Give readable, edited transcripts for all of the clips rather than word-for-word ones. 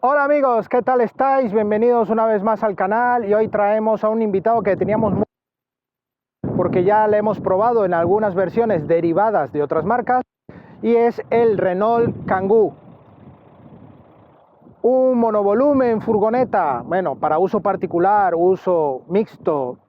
Hola amigos, ¿qué tal estáis? Bienvenidos una vez más al canal y hoy traemos a un invitado que teníamos porque ya le hemos probado en algunas versiones derivadas de otras marcas y es el Renault Kangoo. Un monovolumen furgoneta, bueno, para uso particular, uso mixto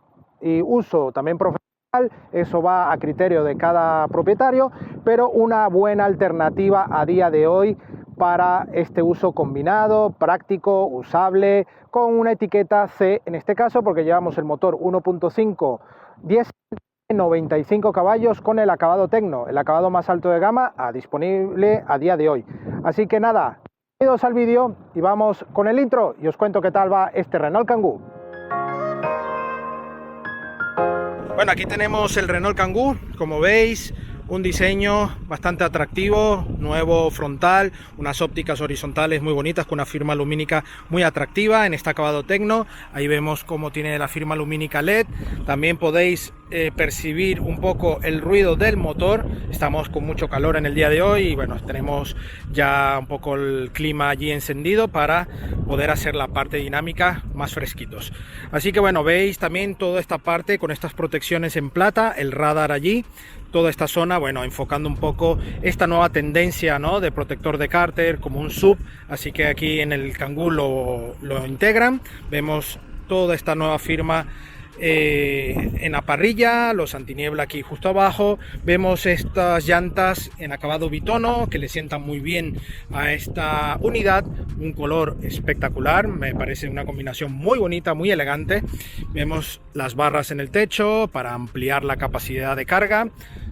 y uso también profesional, eso va a criterio de cada propietario, pero una buena alternativa a día de hoy para este uso combinado, práctico, usable, con una etiqueta C en este caso, porque llevamos el motor 1.5 10 95 caballos con el acabado Tecno, el acabado más alto de gama disponible a día de hoy. Así que nada, bienvenidos al vídeo y vamos con el intro y os cuento qué tal va este Renault Kangoo. Bueno, aquí tenemos el Renault Kangoo, como veis, un diseño bastante atractivo, nuevo frontal, unas ópticas horizontales muy bonitas con una firma lumínica muy atractiva en este acabado Tecno. Ahí vemos cómo tiene la firma lumínica LED. También podéis percibir un poco el ruido del motor. Estamos con mucho calor en el día de hoy y bueno, tenemos ya un poco el clima allí encendido para poder hacer la parte dinámica más fresquitos. Así que bueno, veis también toda esta parte con estas protecciones en plata, el radar allí, toda esta zona, bueno, enfocando un poco esta nueva tendencia, ¿no?, de protector de cárter como un sub. Así que aquí en el Kangoo lo integran. Vemos toda esta nueva firma en la parrilla, los antiniebla aquí justo abajo. Vemos estas llantas en acabado bitono que le sientan muy bien a esta unidad, un color espectacular, me parece una combinación muy bonita, muy elegante. Vemos las barras en el techo para ampliar la capacidad de carga.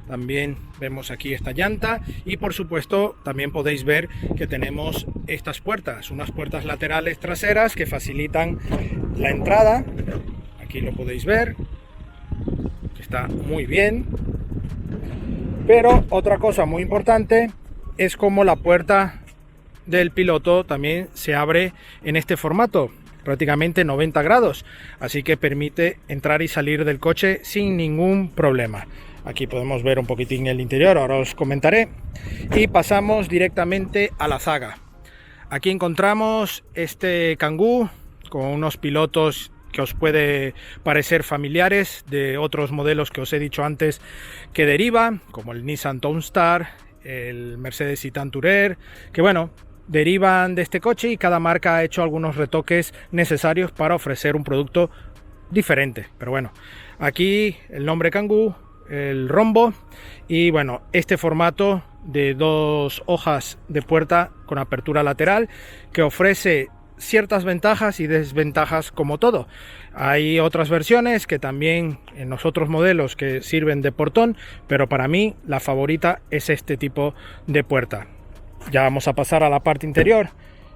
También vemos aquí esta llanta y por supuesto también podéis ver que tenemos estas puertas, unas puertas laterales traseras que facilitan la entrada. Aquí lo podéis ver, que está muy bien. Pero otra cosa muy importante es como la puerta del piloto también se abre en este formato, prácticamente 90 grados, así que permite entrar y salir del coche sin ningún problema. Aquí podemos ver un poquitín el interior, ahora os comentaré. Y pasamos directamente a la zaga. Aquí encontramos este Kangoo con unos pilotos que os puede parecer familiares de otros modelos que os he dicho antes que deriva, como el Nissan Townstar, el Mercedes Citan Tourer, que bueno, derivan de este coche y cada marca ha hecho algunos retoques necesarios para ofrecer un producto diferente. Pero bueno, aquí el nombre Kangoo, el rombo y bueno, este formato de dos hojas de puerta con apertura lateral que ofrece ciertas ventajas y desventajas como todo. Hay otras versiones que también en los otros modelos que sirven de portón, pero para mí la favorita es este tipo de puerta. Ya vamos a pasar a la parte interior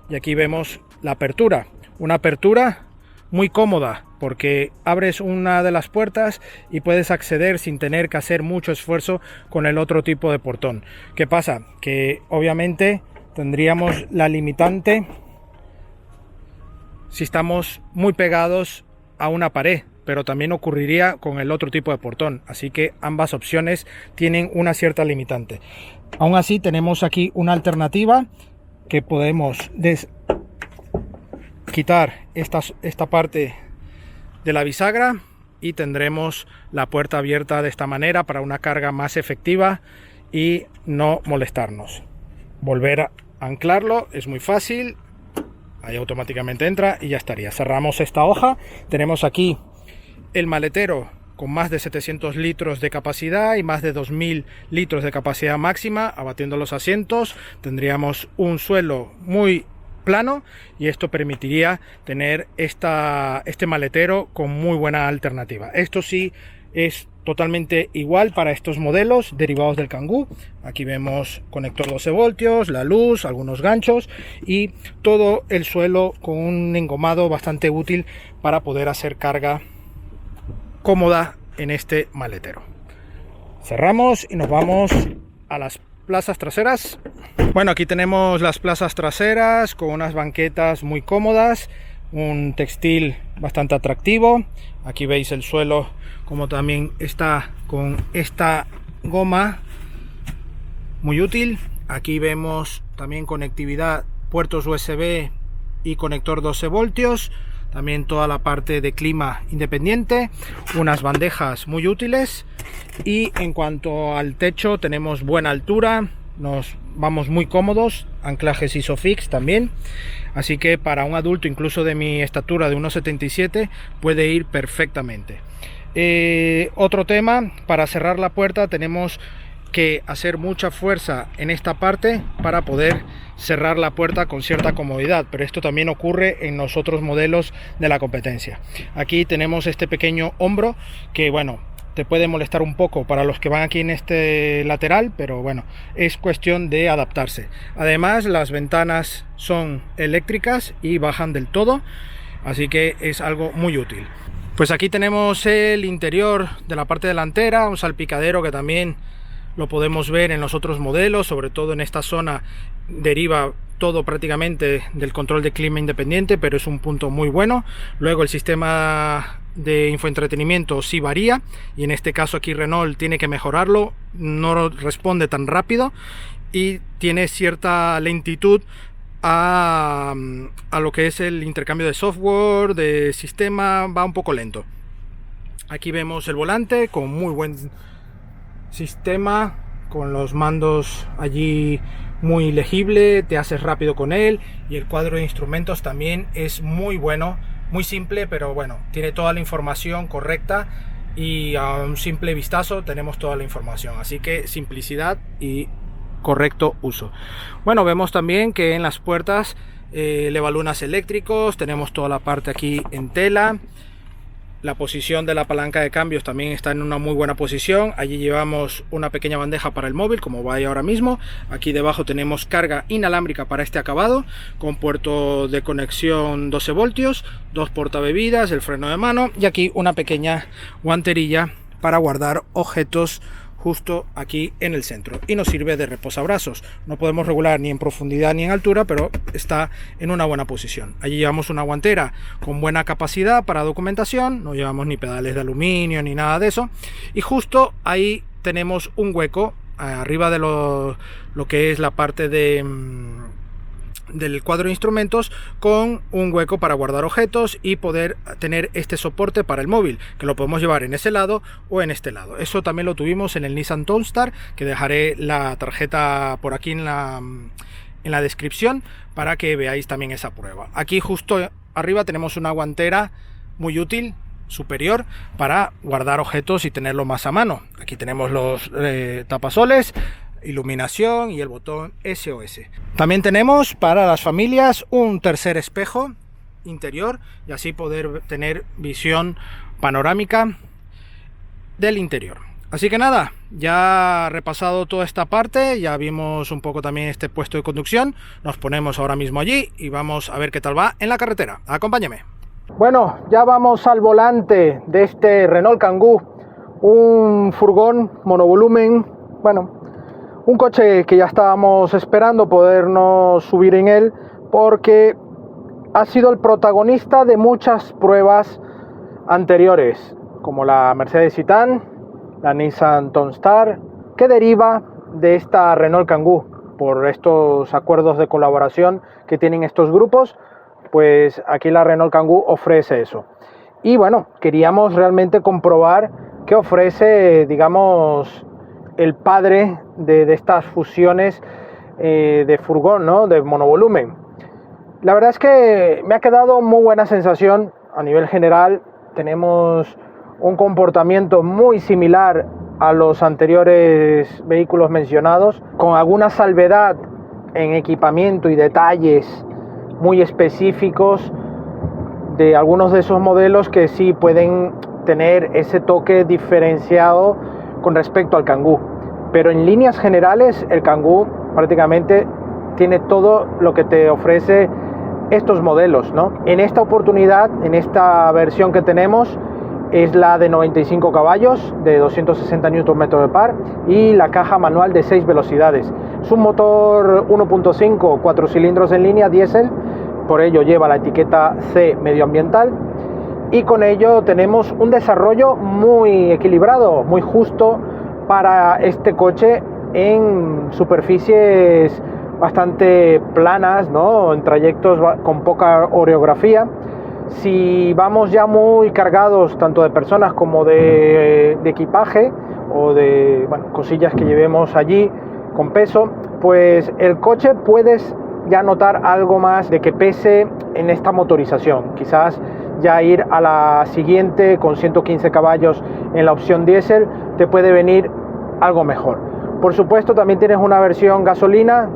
y aquí vemos la apertura, una apertura muy cómoda porque abres una de las puertas y puedes acceder sin tener que hacer mucho esfuerzo con el otro tipo de portón. ¿Qué pasa? Que obviamente tendríamos la limitante si estamos muy pegados a una pared, pero también ocurriría con el otro tipo de portón, así que ambas opciones tienen una cierta limitante. Aún así tenemos aquí una alternativa que podemos quitar esta parte de la bisagra y tendremos la puerta abierta de esta manera para una carga más efectiva y no molestarnos. Volver a anclarlo es muy fácil, ahí automáticamente entra y ya estaría. Cerramos esta hoja, tenemos aquí el maletero con más de 700 litros de capacidad y más de 2000 litros de capacidad máxima, abatiendo los asientos. Tendríamos un suelo muy plano y esto permitiría tener este maletero con muy buena alternativa. Esto sí es totalmente igual para estos modelos derivados del Kangoo. Aquí vemos conector 12 voltios, la luz, algunos ganchos y todo el suelo con un engomado bastante útil para poder hacer carga cómoda en este maletero. Cerramos y nos vamos a las plazas traseras. Bueno, aquí tenemos las plazas traseras con unas banquetas muy cómodas, un textil bastante atractivo. Aquí veis el suelo como también está con esta goma muy útil. Aquí vemos también conectividad, puertos USB y conector 12 voltios. También toda la parte de clima independiente, unas bandejas muy útiles, y en cuanto al techo tenemos buena altura, nos vamos muy cómodos, anclajes Isofix también, así que para un adulto incluso de mi estatura de 1,77 puede ir perfectamente. Otro tema, para cerrar la puerta tenemos que hacer mucha fuerza en esta parte para poder cerrar la puerta con cierta comodidad, pero esto también ocurre en los otros modelos de la competencia. Aquí tenemos este pequeño hombro que, bueno, te puede molestar un poco para los que van aquí en este lateral, pero bueno, es cuestión de adaptarse. Además, las ventanas son eléctricas y bajan del todo, así que es algo muy útil. Pues aquí tenemos el interior de la parte delantera, un salpicadero que también lo podemos ver en los otros modelos, sobre todo en esta zona deriva todo prácticamente del control de clima independiente, pero es un punto muy bueno. Luego el sistema de infoentretenimiento sí varía, y en este caso aquí Renault tiene que mejorarlo, no responde tan rápido y tiene cierta lentitud a lo que es el intercambio de software, de sistema, va un poco lento. Aquí vemos el volante con muy buen sistema, con los mandos allí muy legible, te haces rápido con él, y el cuadro de instrumentos también es muy bueno, muy simple, pero bueno, tiene toda la información correcta y a un simple vistazo tenemos toda la información, así que simplicidad y correcto uso. Bueno, vemos también que en las puertas levalunas eléctricos, tenemos toda la parte aquí en tela. La posición de la palanca de cambios también está en una muy buena posición. Allí llevamos una pequeña bandeja para el móvil, como va ahí ahora mismo. Aquí debajo tenemos carga inalámbrica para este acabado, con puerto de conexión 12 voltios, dos portabebidas, el freno de mano, y aquí una pequeña guanterilla para guardar objetos justo aquí en el centro, y nos sirve de reposabrazos. No podemos regular ni en profundidad ni en altura, pero está en una buena posición. Allí llevamos una guantera con buena capacidad para documentación, no llevamos ni pedales de aluminio ni nada de eso, y justo ahí tenemos un hueco arriba de lo que es la parte del cuadro de instrumentos, con un hueco para guardar objetos y poder tener este soporte para el móvil, que lo podemos llevar en ese lado o en este lado. Eso también lo tuvimos en el Nissan Townstar, que dejaré la tarjeta por aquí en la descripción para que veáis también esa prueba. Aquí justo arriba tenemos una guantera muy útil superior para guardar objetos y tenerlo más a mano. Aquí tenemos los tapasoles, iluminación y el botón SOS. También tenemos para las familias un tercer espejo interior, y así poder tener visión panorámica del interior. Así que nada, ya repasado toda esta parte, ya vimos un poco también este puesto de conducción. Nos ponemos ahora mismo allí y vamos a ver qué tal va en la carretera. Acompáñame. Bueno, ya vamos al volante de este Renault Kangoo, un furgón monovolumen, bueno, un coche que ya estábamos esperando podernos subir en él, porque ha sido el protagonista de muchas pruebas anteriores, como la Mercedes Citan, la Nissan Townstar, que deriva de esta Renault Kangoo por estos acuerdos de colaboración que tienen estos grupos. Pues aquí la Renault Kangoo ofrece eso. Y bueno, queríamos realmente comprobar qué ofrece, digamos, el padre de estas fusiones de furgón, ¿no?, de monovolumen. La verdad es que me ha quedado muy buena sensación a nivel general. Tenemos un comportamiento muy similar a los anteriores vehículos mencionados, con alguna salvedad en equipamiento y detalles muy específicos de algunos de esos modelos que sí pueden tener ese toque diferenciado con respecto al Kangoo. Pero en líneas generales el Kangoo prácticamente tiene todo lo que te ofrece estos modelos, ¿no? En esta oportunidad, en esta versión que tenemos, es la de 95 caballos, de 260 Nm de par, y la caja manual de 6 velocidades. Es un motor 1.5, 4 cilindros en línea, diésel, por ello lleva la etiqueta C medioambiental, y con ello tenemos un desarrollo muy equilibrado, muy justo para este coche en superficies bastante planas, ¿no? En trayectos con poca orografía. Si vamos ya muy cargados tanto de personas como de equipaje o de cosillas que llevemos allí con peso, pues el coche puedes ya notar algo más de que pese en esta motorización. Quizás ya ir a la siguiente con 115 caballos en la opción diésel te puede venir algo mejor. Por supuesto, también tienes una versión gasolina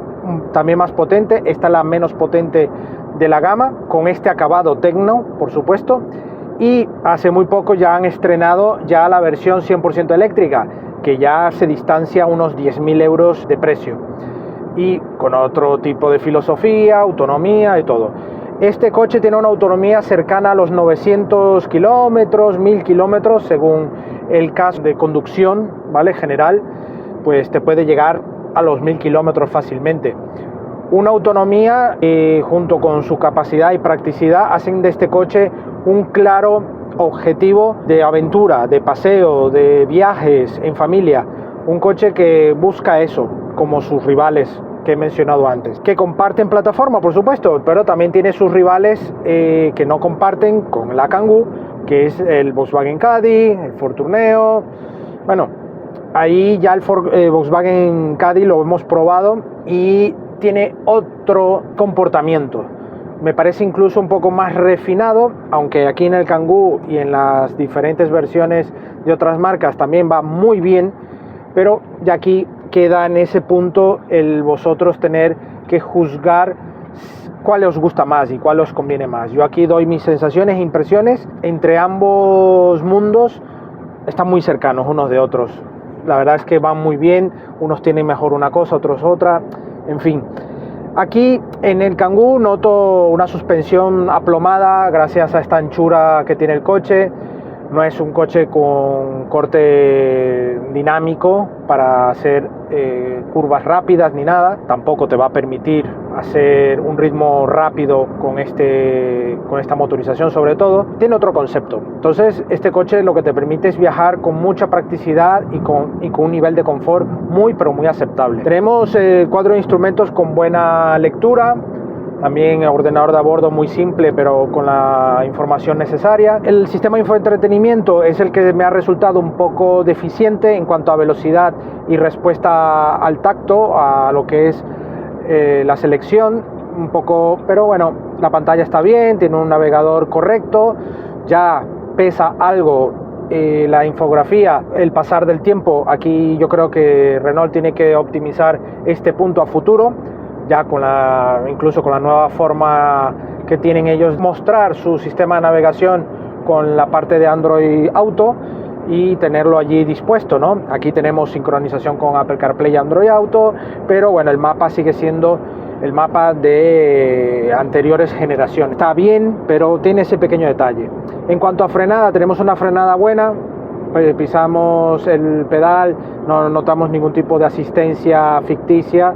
también más potente. Esta es la menos potente de la gama, con este acabado Tecno, por supuesto. Y hace muy poco ya han estrenado ya la versión 100% eléctrica, que ya se distancia unos 10.000 euros de precio, y con otro tipo de filosofía, autonomía y todo. Este coche tiene una autonomía cercana a los 900 kilómetros, 1000 kilómetros, según el caso de conducción, ¿vale? General, pues te puede llegar a los 1000 kilómetros fácilmente. Una autonomía junto con su capacidad y practicidad hacen de este coche un claro objetivo de aventura, de paseo, de viajes en familia. Un coche que busca eso, como sus rivales que he mencionado antes, que comparten plataforma, por supuesto, pero también tiene sus rivales que no comparten con la Kangoo, que es el Volkswagen Caddy, el Ford Tourneo. Bueno, ahí ya el Volkswagen Caddy lo hemos probado y tiene otro comportamiento. Me parece incluso un poco más refinado, aunque aquí en el Kangoo y en las diferentes versiones de otras marcas también va muy bien, pero ya aquí queda en ese punto el vosotros tener que juzgar cuál os gusta más y cuál os conviene más. Yo aquí doy mis sensaciones e impresiones. Entre ambos mundos están muy cercanos unos de otros. La verdad es que van muy bien, unos tienen mejor una cosa, otros otra, en fin. Aquí en el Kangoo noto una suspensión aplomada gracias a esta anchura que tiene el coche. No es un coche con corte dinámico para hacer curvas rápidas ni nada. Tampoco te va a permitir hacer un ritmo rápido con esta motorización, sobre todo. Tiene otro concepto. Entonces este coche lo que te permite es viajar con mucha practicidad y con un nivel de confort muy pero muy aceptable. Tenemos el cuadro de instrumentos con buena lectura. También ordenador de a bordo muy simple, pero con la información necesaria. El sistema de infoentretenimiento es el que me ha resultado un poco deficiente en cuanto a velocidad y respuesta al tacto, a lo que es la selección, un poco, pero bueno, la pantalla está bien, tiene un navegador correcto, ya pesa algo la infografía, el pasar del tiempo. Aquí yo creo que Renault tiene que optimizar este punto a futuro, ya incluso con la nueva forma que tienen ellos, mostrar su sistema de navegación con la parte de Android Auto y tenerlo allí dispuesto, ¿no? Aquí tenemos sincronización con Apple CarPlay y Android Auto, pero bueno, el mapa sigue siendo el mapa de anteriores generaciones. Está bien, pero tiene ese pequeño detalle. En cuanto a frenada, tenemos una frenada buena. Pisamos el pedal, no notamos ningún tipo de asistencia ficticia.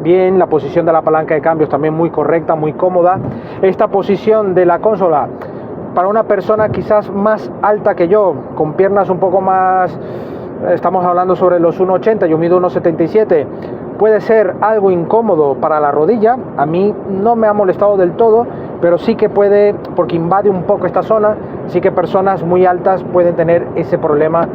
Bien, la posición de la palanca de cambios también muy correcta, muy cómoda. Esta posición de la consola para una persona quizás más alta que yo, con piernas un poco más, estamos hablando sobre los 1,80, yo mido 1,77, puede ser algo incómodo para la rodilla. A mí no me ha molestado del todo, pero sí que puede, porque invade un poco esta zona, sí que personas muy altas pueden tener ese problema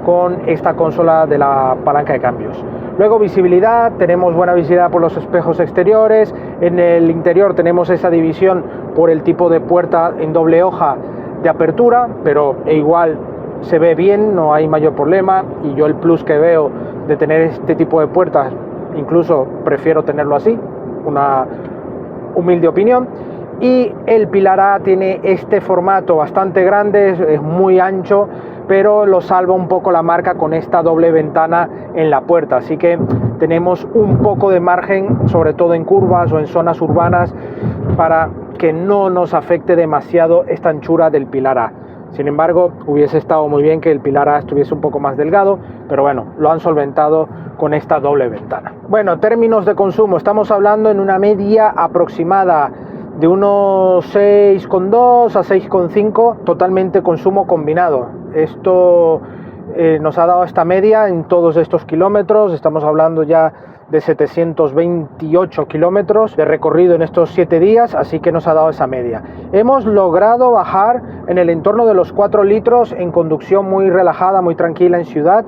con esta consola de la palanca de cambios. Luego visibilidad, tenemos buena visibilidad por los espejos exteriores. En el interior tenemos esa división por el tipo de puerta en doble hoja de apertura, pero igual se ve bien, no hay mayor problema, y yo el plus que veo de tener este tipo de puertas, incluso prefiero tenerlo así, una humilde opinión. Y el Pilar A tiene este formato bastante grande, es muy ancho, pero lo salva un poco la marca con esta doble ventana en la puerta, así que tenemos un poco de margen, sobre todo en curvas o en zonas urbanas, para que no nos afecte demasiado esta anchura del Pilar A. Sin embargo, hubiese estado muy bien que el Pilar A estuviese un poco más delgado, pero bueno, lo han solventado con esta doble ventana. Bueno, términos de consumo, estamos hablando en una media aproximada de unos 6,2 a 6,5 totalmente consumo combinado. Esto nos ha dado esta media en todos estos kilómetros. Estamos hablando ya de 728 kilómetros de recorrido en estos 7 días, así que nos ha dado esa media. Hemos logrado bajar en el entorno de los 4 litros en conducción muy relajada, muy tranquila en ciudad.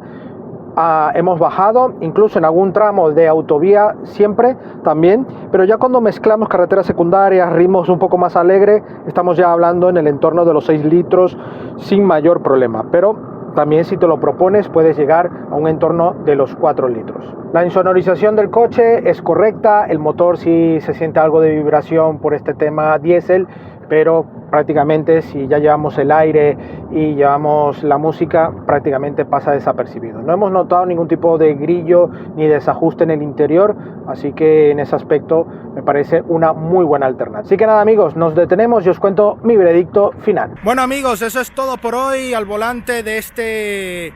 Hemos bajado incluso en algún tramo de autovía siempre también, pero ya cuando mezclamos carreteras secundarias, ritmos un poco más alegres, estamos ya hablando en el entorno de los 6 litros sin mayor problema. Pero también, si te lo propones, puedes llegar a un entorno de los 4 litros. La insonorización del coche es correcta, el motor sí se siente algo de vibración por este tema diésel, pero prácticamente si ya llevamos el aire y llevamos la música, prácticamente pasa desapercibido. No hemos notado ningún tipo de grillo ni desajuste en el interior, así que en ese aspecto me parece una muy buena alternativa. Así que nada, amigos, nos detenemos y os cuento mi veredicto final. Bueno, amigos, eso es todo por hoy al volante de este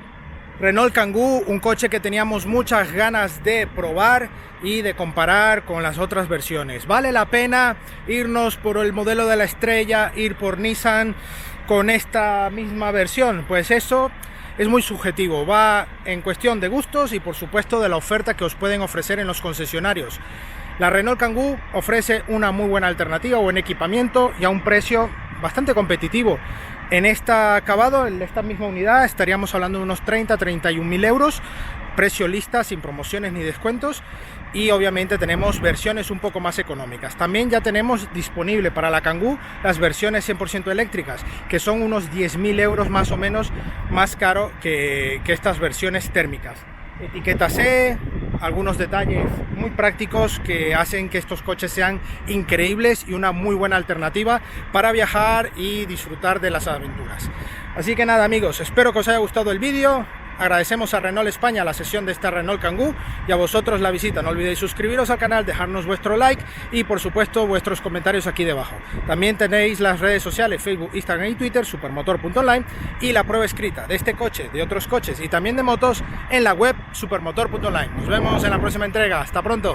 Renault Kangoo, un coche que teníamos muchas ganas de probar y de comparar con las otras versiones. ¿Vale la pena irnos por el modelo de la estrella, ir por Nissan con esta misma versión? Pues eso es muy subjetivo, va en cuestión de gustos y por supuesto de la oferta que os pueden ofrecer en los concesionarios. La Renault Kangoo ofrece una muy buena alternativa, buen equipamiento y a un precio bastante competitivo. En este acabado, en esta misma unidad, estaríamos hablando de unos 30-31.000 euros, precio lista, sin promociones ni descuentos, y obviamente tenemos versiones un poco más económicas. También ya tenemos disponible para la Kangoo las versiones 100% eléctricas, que son unos 10.000 euros más o menos más caro que estas versiones térmicas. Etiqueta C, algunos detalles muy prácticos que hacen que estos coches sean increíbles y una muy buena alternativa para viajar y disfrutar de las aventuras. Así que nada, amigos, espero que os haya gustado el vídeo. Agradecemos a Renault España la sesión de esta Renault Kangoo y a vosotros la visita. No olvidéis suscribiros al canal, dejarnos vuestro like y por supuesto vuestros comentarios aquí debajo. También tenéis las redes sociales Facebook, Instagram y Twitter, supermotor.online, y la prueba escrita de este coche, de otros coches y también de motos en la web supermotor.online. Nos vemos en la próxima entrega. Hasta pronto.